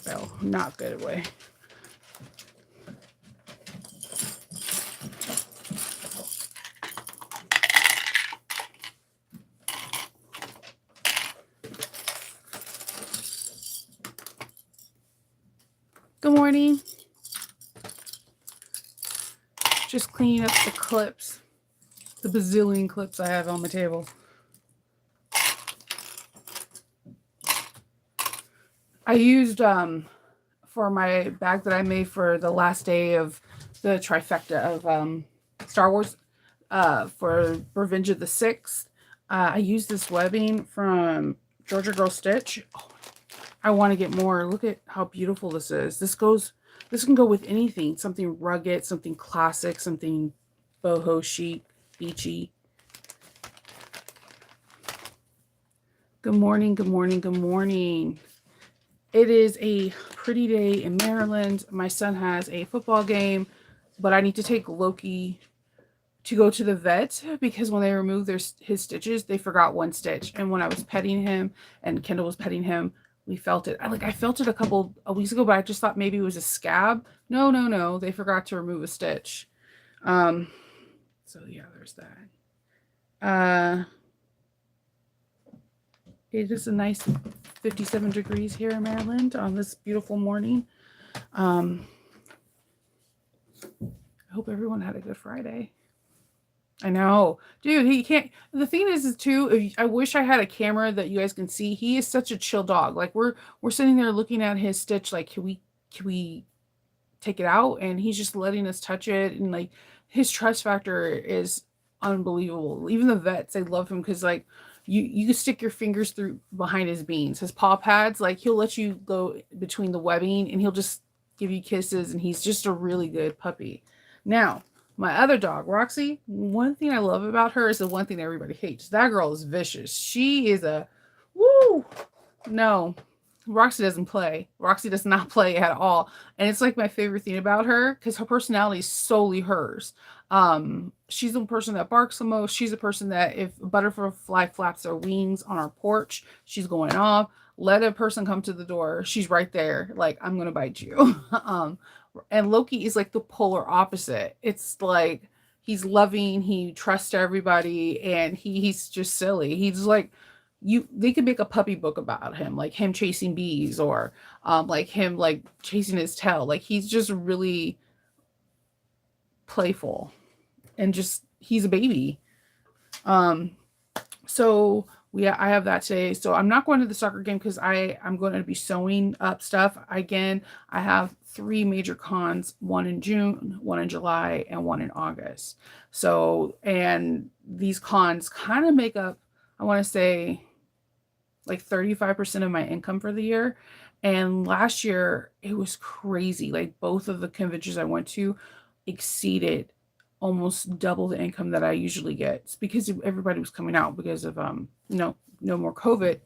well, not good way. Good morning. Just cleaning up the clips, the bazillion clips I have on the table. I used for my bag that I made for the last day of the trifecta of Star Wars for Revenge of the Sixth. I used this webbing from Georgia Girl Stitch. Oh, I want to get more. Look at how beautiful this is. This can go with anything. Something rugged, something classic, something boho chic, beachy. Good morning, good morning, good morning. It is a pretty day in Maryland. My son has a football game, but I need to take Loki to go to the vet because when they removed his stitches, they forgot one stitch. And when I was petting him and Kendall was petting him, we felt it. I felt it a couple of weeks ago, but I just thought maybe it was a scab. No. They forgot to remove a stitch. So yeah, there's that. It is a nice 57 degrees here in Maryland on this beautiful morning. I hope everyone had a good Friday. I know, dude. He can't. The thing is too. I wish I had a camera that you guys can see. He is such a chill dog. Like we're sitting there looking at his stitch. Like, can we take it out? And he's just letting us touch it. And like his trust factor is unbelievable. Even the vets, they love him because like you can stick your fingers through behind his beans, his paw pads. Like he'll let you go between the webbing and he'll just give you kisses. And he's just a really good puppy. Now, my other dog, Roxy, one thing I love about her is the one thing everybody hates. That girl is vicious. She is a woo. No, Roxy doesn't play. Roxy does not play at all. And it's like my favorite thing about her because her personality is solely hers. She's the person that barks the most. She's the person that if a butterfly flaps their wings on our porch, she's going off. Let a person come to the door, she's right there. Like, I'm gonna bite you. And Loki is like the polar opposite. It's like he's loving, he trusts everybody, and he's just silly. He's like they could make a puppy book about him, like him chasing bees or like him like chasing his tail. Like he's just really playful and just he's a baby. So I have that today. So I'm not going to the soccer game because I'm going to be sewing up stuff. Again, I have 3 major cons, one in June, one in July, and one in August. So, and these cons kind of make up, I want to say, like 35% of my income for the year. And last year it was crazy. Like both of the conventions I went to exceeded almost double the income that I usually get. It's because everybody was coming out because of no more COVID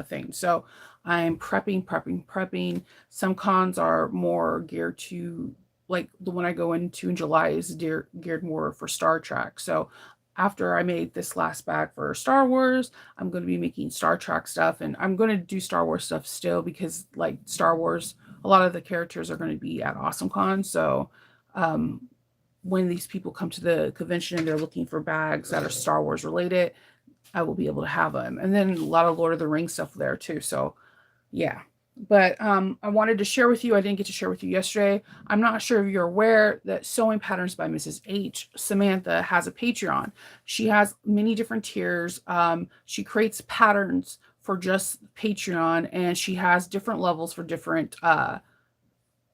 things. So I'm prepping. Some cons are more geared to, like the one I go into in July is geared more for Star Trek. So after I made this last bag for Star Wars, I'm going to be making Star Trek stuff, and I'm going to do Star Wars stuff still because like Star Wars, a lot of the characters are going to be at AwesomeCon. So when these people come to the convention and they're looking for bags that are Star Wars related, I will be able to have them. And then a lot of Lord of the Rings stuff there too. So yeah. But I wanted to share with you, I didn't get to share with you yesterday. I'm not sure if you're aware that Sewing Patterns by Mrs. H, Samantha, has a Patreon. She has many different tiers. She creates patterns for just Patreon, and she has different levels for different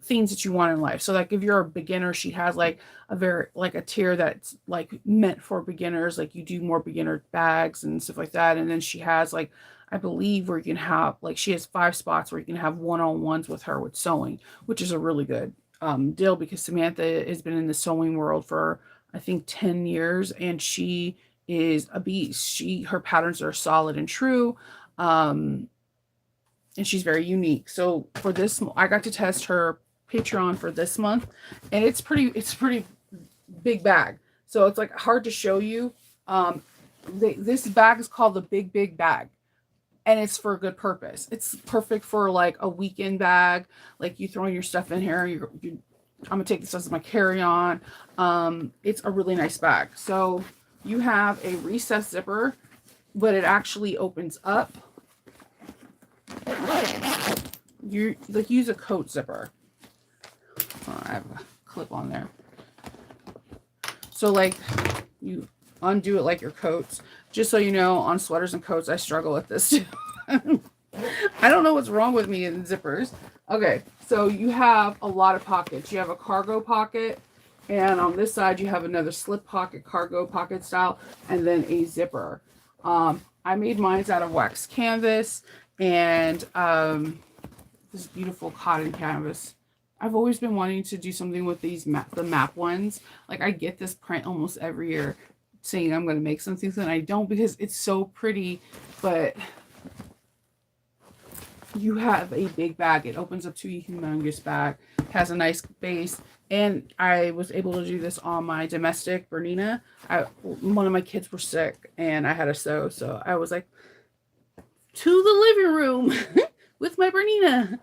things that you want in life. So like if you're a beginner, she has like a tier that's like meant for beginners, like you do more beginner bags and stuff like that. And then she has like, I believe, where you can have like, she has 5 spots where you can have one-on-ones with her with sewing, which is a really good deal because Samantha has been in the sewing world for I think 10 years, and she is a beast. Her patterns are solid and true. And she's very unique. So for this, I got to test her Patreon for this month, and it's pretty big bag. So it's like hard to show you. This bag is called the Big Bag. and it's for a good purpose. It's perfect for like a weekend bag, like you throwing your stuff in here. I'm gonna take this as my carry-on. It's a really nice bag. So you have a recessed zipper, but it actually opens up. You like use a coat zipper. Oh, I have a clip on there. So like you undo it like your coats. Just so you know, on sweaters and coats, I struggle with this too. I don't know what's wrong with me in zippers. Okay, so you have a lot of pockets. You have a cargo pocket, and on this side you have another slip pocket, cargo pocket style, and then a zipper. I made mine out of wax canvas and this beautiful cotton canvas. I've always been wanting to do something with these the map ones. Like I get this print almost every year saying I'm going to make something, and I don't because it's so pretty, but you have a big bag. It opens up to a humongous bag. It has a nice base, and I was able to do this on my domestic Bernina. One of my kids were sick, and I had a sew, so I was like, to the living room with my Bernina.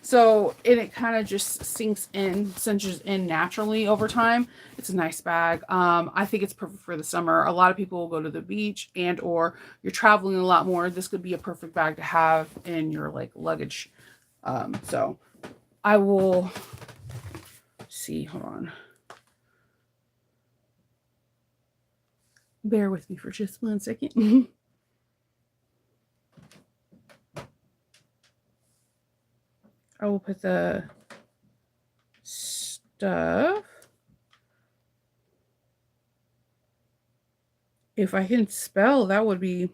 So it kind of just sinks in, cinches in naturally over time. It's a nice bag. I think it's perfect for the summer. A lot of people will go to the beach and or you're traveling a lot more. This could be a perfect bag to have in your like luggage. So I will see. Hold on. Bear with me for just 1 second. I will put the stuff. If I can spell, that would be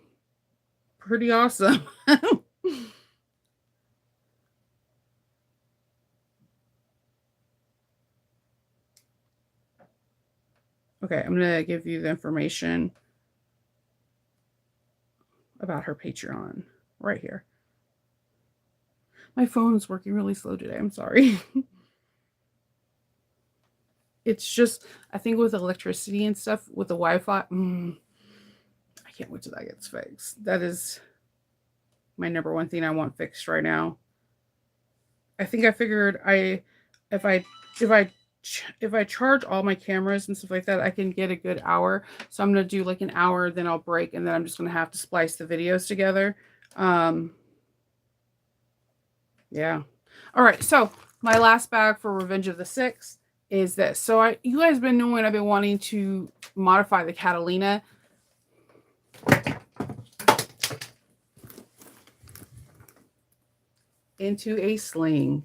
pretty awesome. Okay, I'm going to give you the information about her Patreon right here. My phone's working really slow today. I'm sorry. It's just, I think with electricity and stuff, with the Wi-Fi, I can't wait till that gets fixed. That is my number one thing I want fixed right now. I think I figured if I charge all my cameras and stuff like that, I can get a good hour. So I'm gonna do like an hour, then I'll break, and then I'm just gonna have to splice the videos together. Yeah. All right. So my last bag for Revenge of the Six is this. So you guys been knowing I've been wanting to modify the Catalina. Into a sling.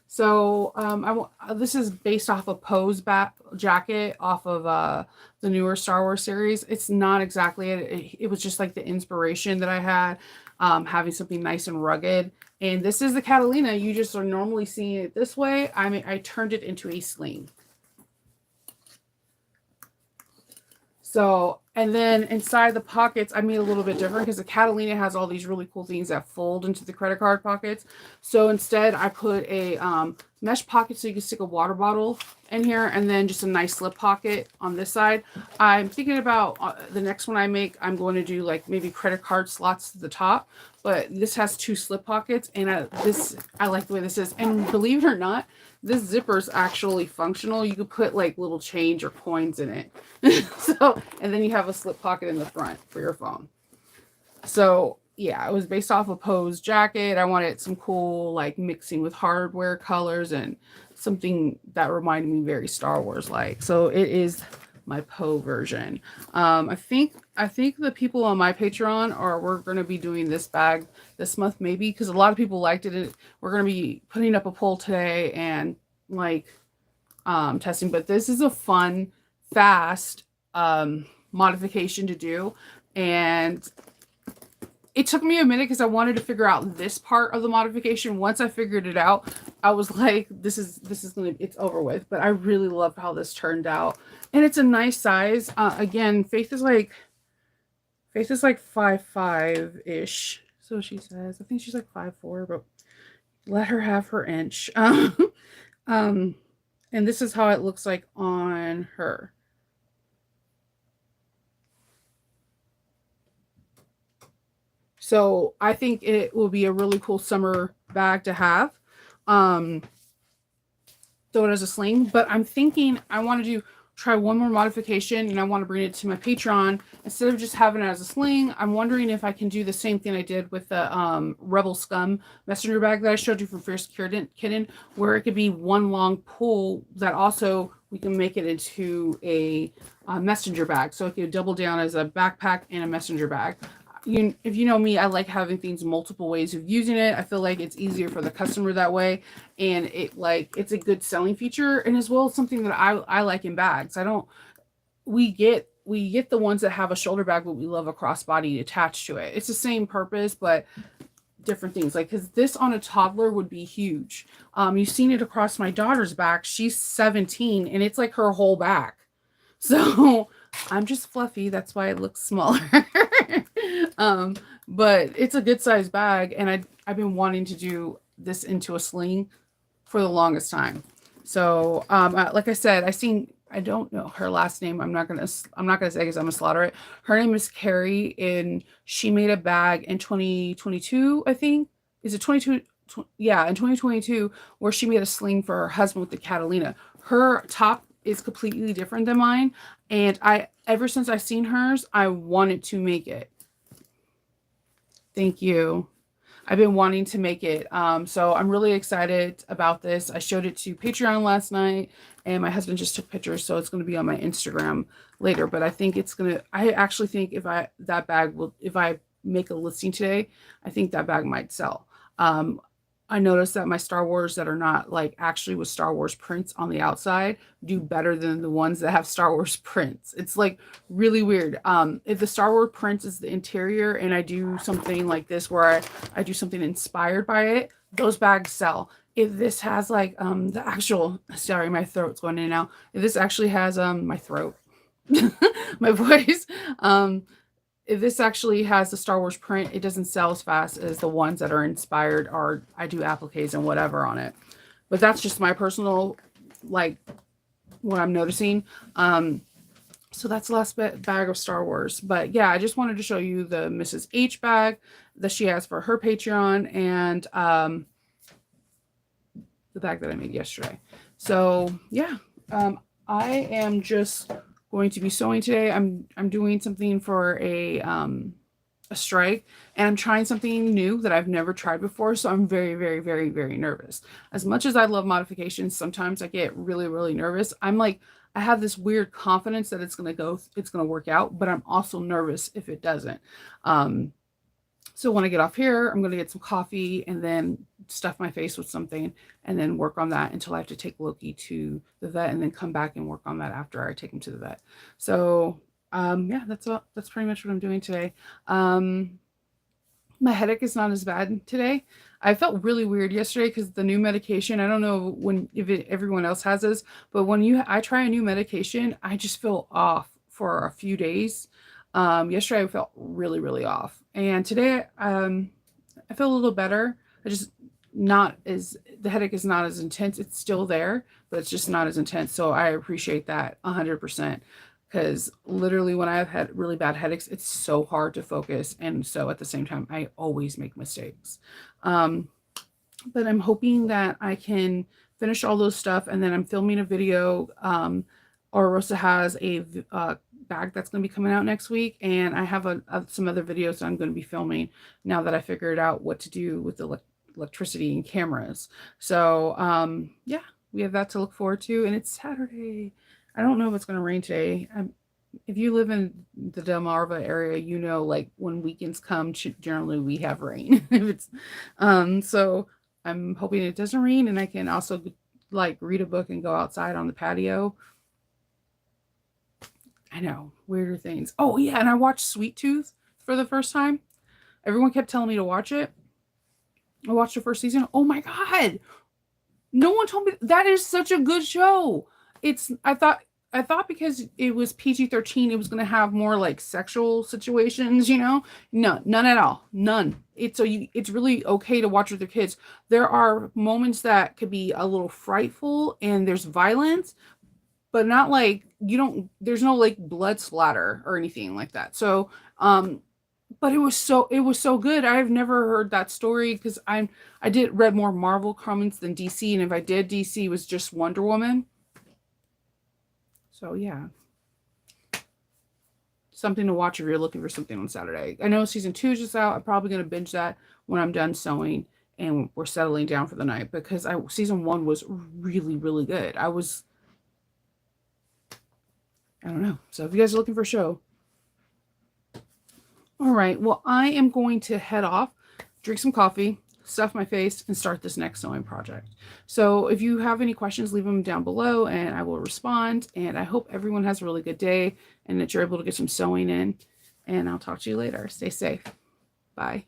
So this is based off a Pose jacket off of the newer Star Wars series. It's not exactly it. It was just like the inspiration that I had, having something nice and rugged. And this is the Catalina. You just are normally seeing it this way. I turned it into a sling. So, and then inside the pockets, I made a little bit different because the Catalina has all these really cool things that fold into the credit card pockets. So instead, I put a mesh pocket so you can stick a water bottle in here, and then just a nice slip pocket on this side. I'm thinking about the next one I make, I'm going to do like maybe credit card slots to the top, but this has 2 slip pockets, and I like the way this is. And believe it or not, this zipper is actually functional. You could put like little change or coins in it. So, and then you have a slip pocket in the front for your phone. So yeah, it was based off a Pose jacket. I wanted some cool, like mixing with hardware colors and something that reminded me very Star Wars like. So it is my Poe version. I think the people on my Patreon we're going to be doing this bag this month maybe because a lot of people liked it. We're going to be putting up a poll today and like testing, but this is a fun, fast modification to do, and it took me a minute because I wanted to figure out this part of the modification. Once I figured it out, I was like, this is gonna, it's over with. But I really love how this turned out, and it's a nice size. Again, Faith is like 5'5" ish. So she says, I think she's like 5'4", but let her have her inch. And this is how it looks like on her. So I think it will be a really cool summer bag to have. Um, throw it as a sling. But I'm thinking I want to try one more modification, and I want to bring it to my Patreon instead of just having it as a sling. I'm wondering if I can do the same thing I did with the Rebel Scum messenger bag that I showed you from Fierce Kitten, where it could be one long pull that also we can make it into a messenger bag, so it could double down as a backpack and a messenger bag. If you know me, I like having things multiple ways of using it. I feel like it's easier for the customer that way, and it's a good selling feature, and as well as something that I like in bags. I don't we get the ones that have a shoulder bag, but we love a crossbody attached to it. It's the same purpose, but different things. Like, because this on a toddler would be huge. You've seen it across my daughter's back. She's 17, and it's like her whole back. So I'm just fluffy. That's why it looks smaller. But it's a good size bag, and I've been wanting to do this into a sling for the longest time. So, like I said, I don't know her last name. I'm not gonna say because I'm gonna slaughter it. Her name is Carrie, and she made a bag in 2022. I think is it 22? Yeah, in 2022, where she made a sling for her husband with the Catalina. Her top is completely different than mine, and ever since I've seen hers, I wanted to make it. Thank you. I've been wanting to make it. So I'm really excited about this. I showed it to Patreon last night, and my husband just took pictures, so it's going to be on my Instagram later. But I think I actually think if I make a listing today, I think that bag might sell. I noticed that my Star Wars that are not like actually with Star Wars prints on the outside do better than the ones that have Star Wars prints. It's like really weird. If the Star Wars print is the interior and I do something like this where I do something inspired by it, those bags sell. If this has like the actual, sorry, my throat's going in and out. If this actually has my throat, my voice, if this actually has the Star Wars print, it doesn't sell as fast as the ones that are inspired or I do appliques and whatever on it. But that's just my personal, like, what I'm noticing. So that's the last bag of Star Wars. But yeah, I just wanted to show you the Mrs. H bag that she has for her Patreon, and the bag that I made yesterday. So yeah, I am just going to be sewing today. I'm doing something for a strike, and I'm trying something new that I've never tried before. So I'm very, very, very, very nervous. As much as I love modifications, sometimes I get really, really nervous. I have this weird confidence that it's going to work out, but I'm also nervous if it doesn't. So when I get off here, I'm going to get some coffee and then stuff my face with something and then work on that until I have to take Loki to the vet, and then come back and work on that after I take him to the vet. So yeah, that's pretty much what I'm doing today. My headache is not as bad today. I felt really weird yesterday because the new medication, I don't know everyone else has this, but when I try a new medication, I just feel off for a few days. Yesterday I felt really, really off. And today, I feel a little better. The headache is not as intense. It's still there, but it's just not as intense. So I appreciate that 100%, because literally when I've had really bad headaches, it's so hard to focus. And so at the same time, I always make mistakes. But I'm hoping that I can finish all those stuff. And then I'm filming a video. Rosa has a bag that's going to be coming out next week, and I have some other videos that I'm going to be filming now that I figured out what to do with the electricity and cameras. So yeah, we have that to look forward to, and it's Saturday. I don't know if it's going to rain today. If you live in the Delmarva area, you know, like when weekends come, generally we have rain. So I'm hoping it doesn't rain, and I can also like read a book and go outside on the patio. I know, weirder things. Oh yeah, and I watched Sweet Tooth for the first time. Everyone kept telling me to watch it. I watched the first season. Oh my god, no one told me that is such a good show. I thought because it was PG-13, it was going to have more like sexual situations, you know? No, none at all. None. It's really okay to watch with your kids. There are moments that could be a little frightful, and there's violence, but not like there's no like blood splatter or anything like that. So But it was so good. I've never heard that story because I did read more Marvel comics than DC, and if I did, DC was just Wonder Woman. So yeah, something to watch if you're looking for something on Saturday. I know season 2 is just out. I'm probably gonna binge that when I'm done sewing and we're settling down for the night because I season 1 was really, really good. I don't know. So if you guys are looking for a show, all right. Well, I am going to head off, drink some coffee, stuff my face, and start this next sewing project. So if you have any questions, leave them down below and I will respond. And I hope everyone has a really good day and that you're able to get some sewing in. And I'll talk to you later. Stay safe. Bye.